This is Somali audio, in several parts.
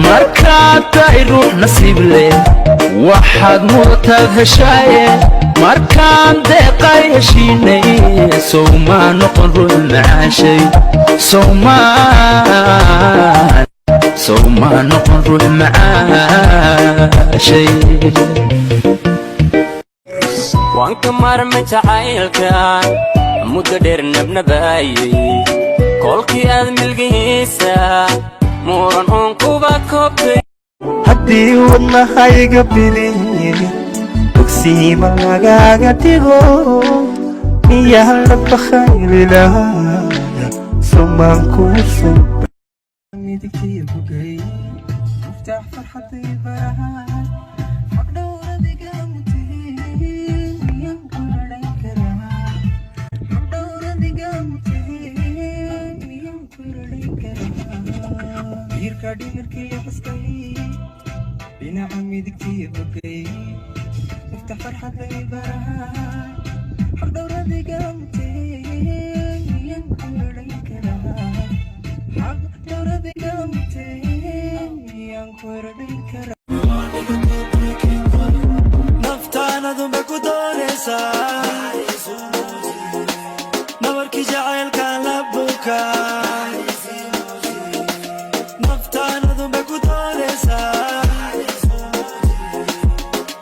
markaad tahay ruux nasiib leh waxaad mudataad heshaaye markaan deeqay heshiinay sow maa noqon ruux macaashay sow maa noqon ruux macaashay waan ka maarmay jacaylkan muddo dheer nabnabaayay kolkii aad milgihiisa muran oon kuba koobtay haddii wadnahayga biliye bogsiima lagaaga dhigo miyaa la bakhayli lahaa somaan kuu suba midigtiya bogay muftaax farxaday barahaa magdhowradiga mutihiin miyaan ku hadhay karaa magdhowradiga mutihiin miyaan ku hadhay karaa diirka dhimirkiya baskay dhinaca midigtiya bogay muftaax farxaday barahaa magdhowradiga mutihiin miyaan ku hadhay karaa naftaanadu ma ku doonaysaa nabarkii jacaylkaan la bukaa naftaanadu ma ku doonaysaa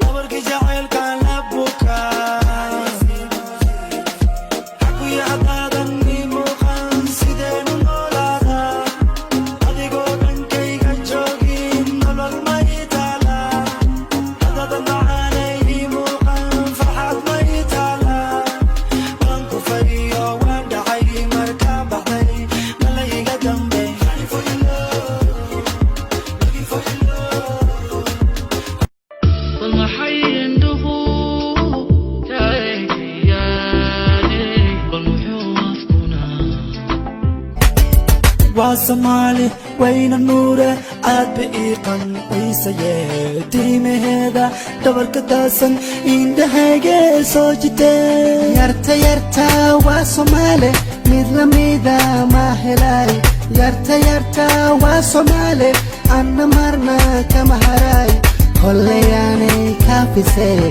nabarkii jacaylkaan la bukaa xakuya haddaadan ii muuqan sideenu noolaadaa adigoo dhankayga joogin nolol ma ii taalaa haddaadan macaanay ii muuqan farxad ma ii taalaa waan ku fadhiyo waan dhacay markaa baxday mala iga dambay waa Soomaali wayna nuure aad biiqan waysaye tiimaheeda dhabarka daasan indhahayga soo jiteen yarta waa Soomaali mid lamida ma helay yarta waa Soomaali anna marna kama haray hollayaanay kaafisay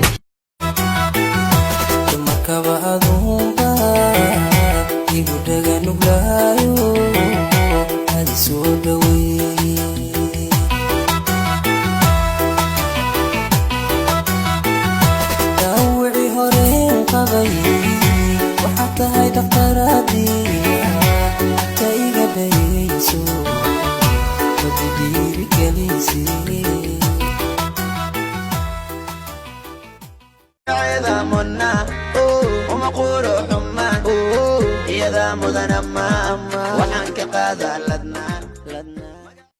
markaba aduunba igu dhaga nuglaayo soo dhaweey dawci horeen qabay waxaad tahay dhaqtaraadii ta iga dhayayso wadi dhiirigelisay monna uma quro xumaan iyada mudana ma waxaan ka qaadaa ladna